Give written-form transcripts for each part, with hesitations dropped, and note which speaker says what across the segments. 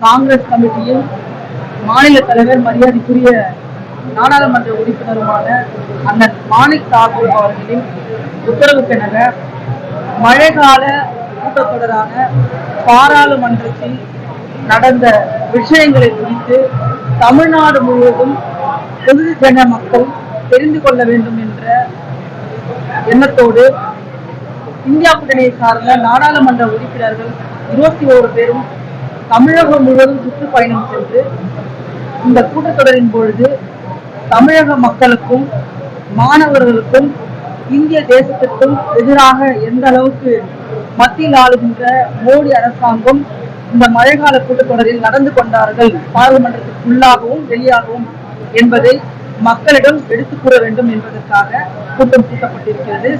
Speaker 1: காங்கிரஸ் கமிட்டியும் மாநில தலைவர் மரியாதைக்குரிய நாடாளுமன்ற உறுப்பினருமான அண்ணன் மாணிக் தாக்கூர் அவர்களின் உத்தரவுக்கிணங்க மழைக்கால கூட்டத்தொடரான பாராளுமன்றத்தில் நடந்த விஷயங்களை குறித்து தமிழ்நாடு முழுவதும் பொதுஜன மக்கள் தெரிந்து கொள்ள வேண்டும் என்ற எண்ணத்தோடு இந்தியா கூட்டணியை சார்ந்த நாடாளுமன்ற உறுப்பினர்கள் 21 பேரும் தமிழகம் முழுவதும் சுற்றுப்பயணம் சென்று இந்த கூட்டத்தொடரின் பொழுது தமிழக மக்களுக்கும் மாணவர்களுக்கும் இந்திய தேசத்திற்கும் எதிராக எந்த அளவுக்கு மத்தியில் ஆளுகின்ற மோடி அரசாங்கம் இந்த மழைக்கால கூட்டத்தொடரில் நடந்து கொண்டார்கள் பாராளுமன்றத்திற்குள்ளாகவும் வெளியாகவும் என்பதை மக்களிடம் எடுத்துக் கூற வேண்டும் என்பதற்காக கூட்டம் கூட்டப்பட்டிருக்கிறது.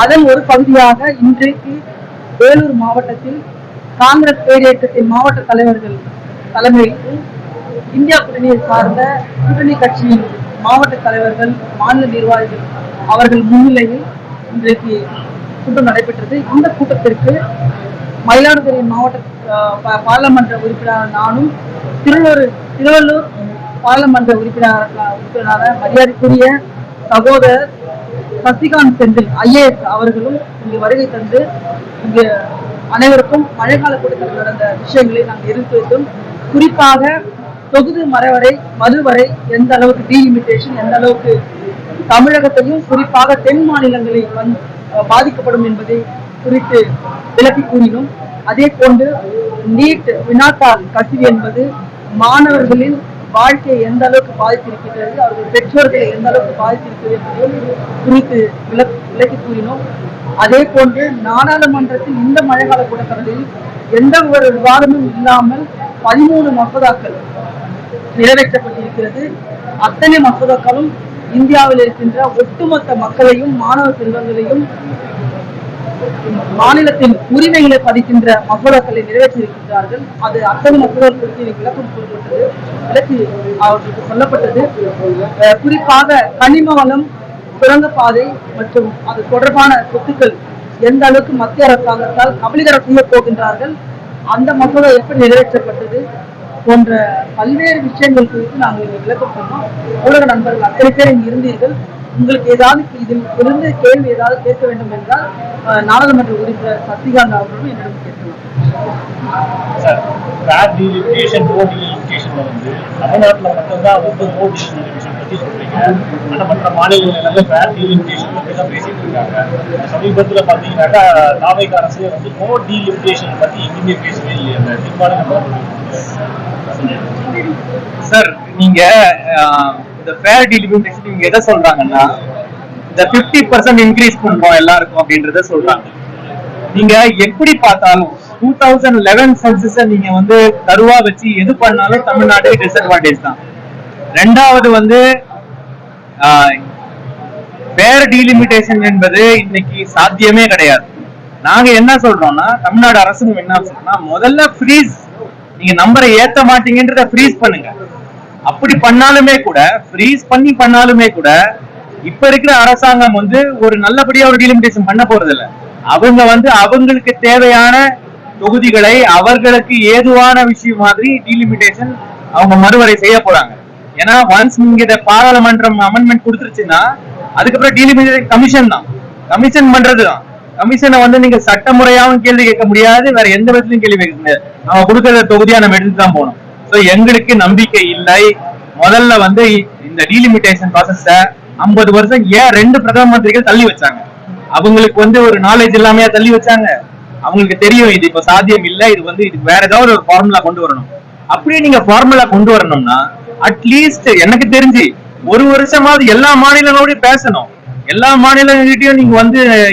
Speaker 1: அதன் ஒரு பகுதியாக இன்றைக்கு வேலூர் மாவட்டத்தில் காங்கிரஸ் பேரியக்கத்தின் மாவட்ட தலைவர்கள் தலைமையில் இந்தியா கூட்டணியை சார்ந்த கூட்டணி கட்சியின் மாவட்ட தலைவர்கள் மாநில நிர்வாகிகள் அவர்கள் முன்னிலையில் இன்றைக்கு கூட்டம் நடைபெற்றது. இந்த கூட்டத்திற்கு மயிலாடுதுறை மாவட்ட பாராளுமன்ற உறுப்பினர் நானும் திருவள்ளூர் பாராளுமன்ற உறுப்பினரான மரியாதைக்குரிய சகோதரர் சசிகாந்த் செந்தில் IAS அவர்களும் இங்கு வருகை தந்து இங்கு அனைவருக்கும் மழைக்கால கூட்டத்தில் நடந்த விஷயங்களை நாங்கள் எடுத்து வைத்தோம். குறிப்பாக தொகுதி மறுவரை எந்த அளவுக்கு டீலிமிட்டேஷன் எந்த அளவுக்கு தமிழகத்தையும் குறிப்பாக தென் மாநிலங்களை பாதிக்கப்படும் என்பதை குறித்து விளக்கி கூறினோம். அதே போன்று நீட் வினாத்தாள் கசிவு என்பது மாணவர்களின் வாழ்க்கையை எந்த அளவுக்கு பாதித்திருக்கிறது, அவர்கள் பெற்றோர்களை எந்த அளவுக்கு பாதித்திருக்கிறது என்பதையும் குறித்து விளக்கி கூறினோம். அதே போன்று நாடாளுமன்றத்தில் இந்த மழைக்கால கூட்டத்தொடரில் எந்த ஒரு விவாதமும் இல்லாமல் 13 மசோதாக்கள் நிறைவேற்றப்பட்டிருக்கிறது. அத்தனை மசோதாக்களும் இந்தியாவில் இருக்கின்ற ஒட்டுமொத்த மக்களையும் மாணவ செல்வங்களையும் மாநிலத்தின் உரிமைகளை பதிக்கின்ற மசோதாக்களை நிறைவேற்றியிருக்கிறார்கள். அது அத்தனை மசோதாக்கள் குறித்து விளக்கம் கூறப்பட்டது, விளக்கி அவர்களுக்கு சொல்லப்பட்டது. குறிப்பாக கனிம வளம், சுரங்கப்பாதை மற்றும் அது தொடர்பான சொத்துக்கள் எந்த அளவுக்கு மத்திய அரசாங்கத்தால் கபலீகரம் செய்ய போகின்றார்கள், அந்த மசோதா எப்படி நிறைவேற்றப்பட்டது போன்ற பல்வேறு விஷயங்கள் குறித்து நாங்கள் விளக்கம் சொன்னோம். ஊடக நண்பர்கள் அத்தனை பேர் இங்கு இருந்தீர்கள். உங்களுக்கு ஏதாவது இதில் இருந்து கேள்வி ஏதாவது கேட்க வேண்டும் என்றால் நாடாளுமன்ற உறுப்பினர் சசிகாந்த் அவர்களும் என்னிடம் கேட்கலாம்.
Speaker 2: தமிழ்நாட்டில் மட்டும்தான் நோ டீலிமிட்டேஷன் பத்தி சொல்றீங்க. மற்ற மாநிலங்கள் எல்லாமே ஃபேர் டீலிமிட்டேஷன் பத்தி தான் பேசிட்டு இருக்காங்க. சமீபத்தில் பார்த்தீங்கன்னாக்கா தாவேக அரசு நோ டீலிமிட்டேஷன் பத்தி எங்கேயுமே பேசவே இல்லை. அந்த தீர்மானம்
Speaker 3: சார், நீங்க இந்த ஃபேர் டீலிமிட்டேஷன் நீங்க எதை சொல்றாங்கன்னா இந்த 50% இன்க்ரீஸ் பண்ணுவோம் எல்லாருக்கும் அப்படின்றத சொல்றாங்க. நீங்க எப்படி பார்த்தாலும் 2011 சென்சஸை நீங்க கருவா வச்சு எது பண்ணாலும் தமிழ்நாடு டிஸ்அட்வான்டேஜ் தான். ரெண்டாவது ஃபேர் டீலிமிட்டேஷன் என்பது இன்னைக்கு சாத்தியமே கிடையாது. நாங்க என்ன சொல்றோம்னா தமிழ்நாடு அரசு என்ன சொல்றோம்னா முதல்ல ஃப்ரீஸ், நீங்க நம்பரை ஏத்த மாட்டீங்கன்றத ஃப்ரீஸ் பண்ணுங்க. அப்படி பண்ணாலுமே கூட இப்ப இருக்கிற அரசாங்கம் ஒரு நல்லபடியா ஒரு டீலிமிட்டேஷன் பண்ண போறது இல்ல. அவங்க அவங்களுக்கு தேவையான தொகுதிகளை அவர்களுக்கு ஏதுவான விஷயம் மாதிரி டீலிமிட்டேஷன் அவங்க மறுவரை செய்ய போறாங்க. ஏன்னா ஒன்ஸ் நீங்க இதை பாராளுமன்றம் அமெண்ட்மெண்ட் கொடுத்துருச்சுன்னா அதுக்கப்புறம் டீலிமிட்டேஷன் கமிஷன் தான், கமிஷன் பண்றதுதான். கமிஷனை நீங்க சட்டமுறையாவும் கேள்வி கேட்க முடியாது, வேற எந்த விதத்திலும் கேள்வி கேட்க முடியாது. அவங்க கொடுக்கற தொகுதியா நம்ம எடுத்து தான் போகணும். சோ எங்களுக்கு நம்பிக்கை இல்லை. முதல்ல இந்த டீலிமிட்டேஷன் ப்ராசஸ 50 வருஷம் ஏன் 2 பிரதம மந்திரிகள் தள்ளி வச்சாங்க? அவங்களுக்கு ஒரு நாலேஜ் இல்லாமையா தள்ளி வச்சாங்க? அவங்களுக்கு தெரியும் இது இப்ப சாத்தியம் இல்லை, இது வேற ஏதாவது ஒரு ஃபார்முலா கொண்டு வரணும். அப்படியே நீங்க ஃபார்முலா கொண்டு வரணும்னா அட்லீஸ்ட் எனக்கு தெரிஞ்சு ஒரு வருஷமாவது எல்லா மாநிலங்களோடய பேசணும், எல்லா மாநிலங்கள்கிட்டயும் நீங்க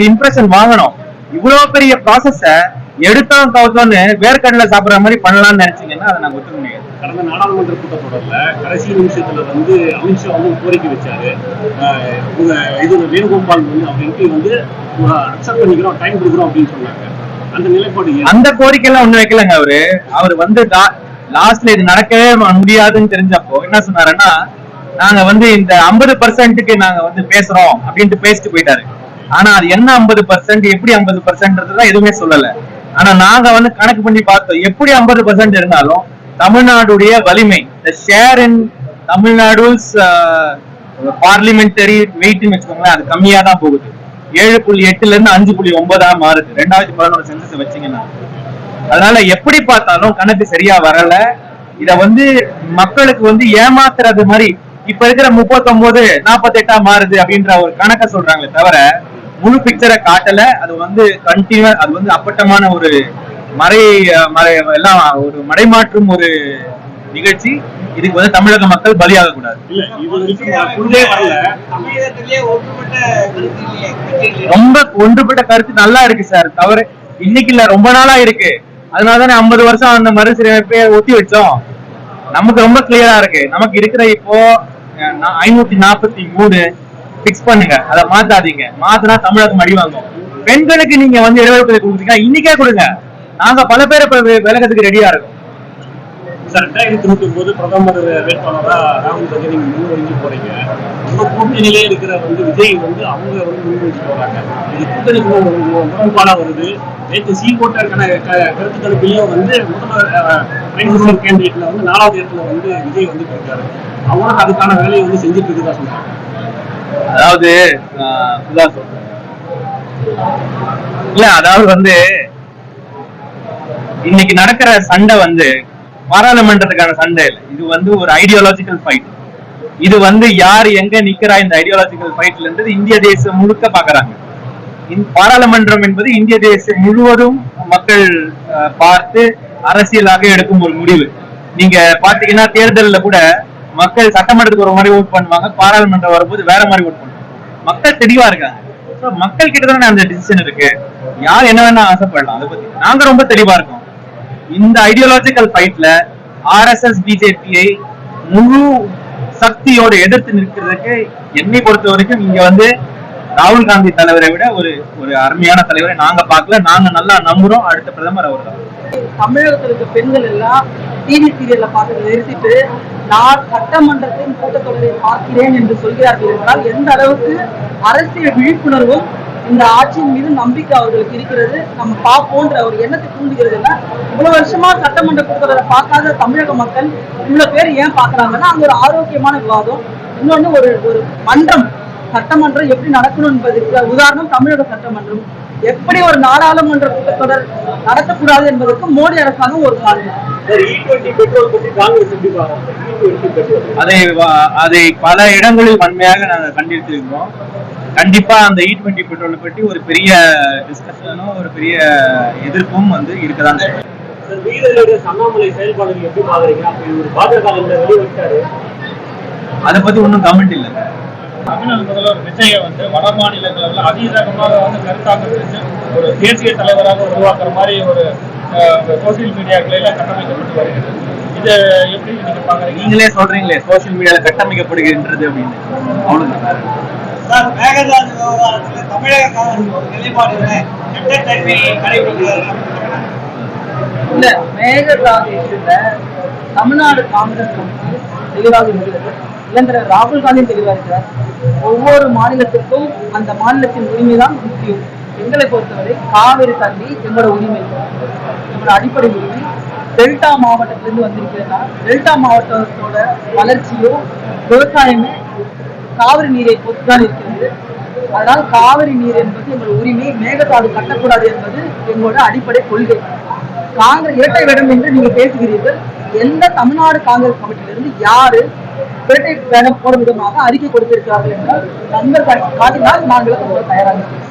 Speaker 3: இம்ப்ரெஷன் வாங்கணும். இவ்வளவு பெரிய ப்ராசஸ எடுத்தோம் கவுத்தோன்னு வேர்க்கடலை சாப்பிடுற மாதிரி பண்ணலாம்னு நினைச்சீங்கன்னா அதை நாங்க ஒத்துக்க முடியாது.
Speaker 2: கடந்த நாடாளுமன்ற கூட்டத்தொடர்ல கடைசி நிமிஷத்துல அமித்ஷா கோரிக்கை வச்சாரு. இது வேணுகோபால் அவங்க அக்செப்ட் பண்ணிக்கிறோம், டைம் கொடுக்குறோம் அப்படின்னு சொன்னாங்க. அந்த நிலைப்பாடு,
Speaker 3: அந்த கோரிக்கை எல்லாம் ஒண்ணு வைக்கலங்க. அவரு லாஸ்ட்ல இது நடக்கவே முடியாதுன்னு தெரிஞ்சப்போ என்ன சொன்னாருன்னா நாங்க இந்த 50%க்கு நாங்க பேசுறோம் அப்படின்ட்டு பேசிட்டு போயிட்டாரு. ஆனா அது என்ன 50%, எப்படி 50%, எதுவுமே சொல்லல. ஆனா நாங்க கணக்கு பண்ணி பார்த்தோம். எப்படி 50% இருந்தாலும் தமிழ்நாடுடைய வலிமை, the share in தமிழ்நாடு's பார்லிமெண்டரி வெயிட்னு வச்சுக்கோங்களேன், அது கம்மியா தான் போகுது. 7.8 இருந்து 5.9 மாறுது 2011 சென்சஸ் வச்சீங்கன்னா. அதனால எப்படி பார்த்தாலும் கணக்கு சரியா வரல. இத வந்து மக்களுக்கு வந்து ஏமாத்துறது மாதிரி இப்ப இருக்கிற 39 48 மாறுது அப்படின்ற ஒரு கணக்கை சொல்றாங்களே தவிர முழு பிக்சரை காட்டல. அது வந்து கண்டினியூ, அது வந்து அப்பட்டமான ஒரு எல்லாம் ஒரு மடைமாற்றும் ஒரு நிகழ்ச்சி. இதுக்கு வந்து தமிழக மக்கள் பலியாக கூடாது. ரொம்ப ஒன்றுபட்ட கருத்து நல்லா இருக்கு சார், தவிர இன்னைக்கு இல்ல, ரொம்ப நாளா இருக்கு. அதனாலதானே 50 வருஷம் அந்த மறுசீரமைப்பை ஒத்தி வச்சோம். நமக்கு ரொம்ப கிளியரா இருக்கு. நமக்கு இருக்கிற இப்போ 543 பிக்ஸ் பண்ணுங்க, அதை மாத்தாதீங்க. மாத்தினா தமிழகம் அடி வாங்கும். பெண்களுக்கு நீங்க வந்து இடஒதுக்கீடு கொடுக்குறீங்க, இன்னைக்கே கொடுங்க. நாங்க பல பேரை விலகத்துக்கு ரெடியா இருக்கோம்.
Speaker 2: 2029 பிரதமர் வேட்பாளரா ராகுல் காந்தி நீங்க முன்வரிஞ்சு போறீங்க. உங்க கூட்டணியிலே இருக்கிற வந்து விஜய் வந்து அவங்க வந்து முன்வரிஞ்சு போறாங்க. இது கூட்டணிக்கு முரண்பாடா வருது. நேற்று சி போட்டாருக்கான கருத்து கணிப்பிலையும் வந்து முதல்வர் கேண்டிடேட்ல வந்து 4வது இடத்துல வந்து விஜய் வந்து இருக்காரு. அவங்களுக்கு அதுக்கான வேலையை வந்து செஞ்சுட்டு இருக்குதா சொல்றாங்க.
Speaker 3: அதாவது இல்ல, அதாவது வந்து இன்னைக்கு நடக்கிற சண்டை வந்து பாராளுமன்றத்துக்கான சண்டை இல்லை. இது வந்து ஒரு ஐடியாலஜிக்கல் ஃபைட். இது வந்து யார் எங்க நிக்கிறா இந்த ஐடியாலஜிக்கல் ஃபைட்ல இருந்து இந்திய தேசம் முழுக்க பாக்குறாங்க. பாராளுமன்றம் என்பது இந்திய தேசம் முழுவதும் மக்கள் பார்த்து அரசியலாக எடுக்கும் ஒரு முடிவு. நீங்க பாத்தீங்கன்னா தேர்தல்ல கூட மக்கள் சட்டமன்றத்துக்கு ஒரு மாதிரி ஓட் பண்ணுவாங்க, பாராளுமன்றம் வரும்போது வேற மாதிரி ஓட் பண்ணுவாங்க. மக்கள் தெளிவா இருக்காங்க. மக்கள் கிட்ட தானே அந்த டிசிஷன் இருக்கு. யார் என்ன வேணா ஆசைப்படலாம். அதை பத்தி நாங்க ரொம்ப தெளிவா இருக்கோம். இந்த ஐடியாலஜிக்கல் ஃபைட்ல RSS பிஜேபியை முழு சக்தியோடு எதிர்த்து நிற்கிறதுக்கு என்னை பொறுத்த வரைக்கும் இங்க வந்து ராகுல் காந்தி தலைவரை விட ஒரு அருமையான தலைவரை நாங்க பார்க்கல. நாங்க நல்லா நம்புறோம் அடுத்த பிரதமர் அவர் தான்.
Speaker 1: தமிழகத்தில் இருக்க பெண்கள் எல்லாம் டிவி சீரியல்ல பார்த்து நிறுத்திட்டு நான் சட்டமன்றத்தின் கூட்டத்தொடரை பார்க்கிறேன் என்று சொல்கிறார்கள் என்றால் எந்த அளவுக்கு அரசியல் விழிப்புணர்வும் இந்த ஆட்சியின் மீது நம்பிக்கை அவர்களுக்கு இருக்கிறது நம்ம பார்ப்போன்ற ஒரு எண்ணத்தை தூண்டுகிறது. இல்ல இவ்வளவு வருஷமா சட்டமன்ற கூட்டத்தொடரை பார்க்காத தமிழக மக்கள் இவ்வளவு பேர் ஏன் பாக்குறாங்கன்னா அங்க ஒரு ஆரோக்கியமான விவாதம். இன்னொன்னு ஒரு மன்றம், சட்டமன்றம் எப்படி நடக்கணும் என்பதற்கு உதாரணம் தமிழக சட்டமன்றம். எப்படி ஒரு நாடாளுமன்ற கூட்டத்தொடர் நடத்தக்கூடாது என்பதற்கு மோடி அரசாங்கம் ஒரு காரணம்.
Speaker 3: அதை பல இடங்களில் வன்மையாக நாங்கள் கண்டித்திருக்கிறோம். கண்டிப்பா அந்த E20 பெட்ரோலை பற்றி ஒரு பெரிய டிஸ்கஷனும் ஒரு பெரிய எதிர்ப்பும் வந்து இருக்கதான்.
Speaker 2: அண்ணாமலை செயல்பாடுகள் எப்படி பாக்குறீங்க? அப்படி ஒரு பாஜக
Speaker 3: அதை பத்தி ஒன்றும் கமெண்ட் இல்லை.
Speaker 2: தமிழ்நாடு முதல்வர் விஜயை வந்து வட மாநிலங்களில் அதிகமாக வந்து கருத்தாக்கம் செஞ்சு ஒரு தேசிய தலைவராக உருவாக்குற மாதிரி ஒரு சோசியல் மீடியாக்களில கட்டமைக்கப்பட்டு வருகிறது. இதை எப்படி நீங்க பாக்குறீங்க?
Speaker 3: நீங்களே சொல்றீங்களே சோசியல் மீடியால கட்டமைக்கப்படுகின்றது அப்படின்னு. அவ்வளவுதான்.
Speaker 4: மேகதாது விவகாரத்தில் தமிழக காங்கிரஸ் ஒரு நிலைப்பாடுகளை கடைபிடிக்கிறார்கள்.
Speaker 1: இல்ல, மேகதாது தமிழ்நாடு காங்கிரஸ் தெளிவாக இருக்கிறது. இளைஞர் ராகுல் காந்தி தெளிவாக இருக்கிறார். ஒவ்வொரு மாநிலத்திற்கும் அந்த மாநிலத்தின் உரிமைதான் முக்கியம். எங்களை பொறுத்தவரை காவிரி தண்ணி எங்களோட உரிமை, எங்களோட அடிப்படை உரிமை. டெல்டா மாவட்டத்திலிருந்து வந்திருக்கிறதுனா டெல்டா மாவட்டத்தோட வளர்ச்சியோ விவசாயமே காவிரி நீரை பொறுத்துதான் இருக்கிறது. அதனால் காவிரி நீர் என்பது எங்களோட உரிமை. மேகதாது கட்டக்கூடாது என்பது எங்களோட அடிப்படை கொள்கை. காங்கிரஸ் இரட்டை வேடம் என்று நீங்க பேசுகிறீர்கள். எந்த தமிழ்நாடு காங்கிரஸ் கமிட்டியிலிருந்து யாரு இரட்டை வேடம் போட விதமாக அறிக்கை கொடுத்திருக்கிறார்கள் என்றால் நண்பர்கள் காட்டினால் நாங்கள் தயாராக இருக்கிறோம்.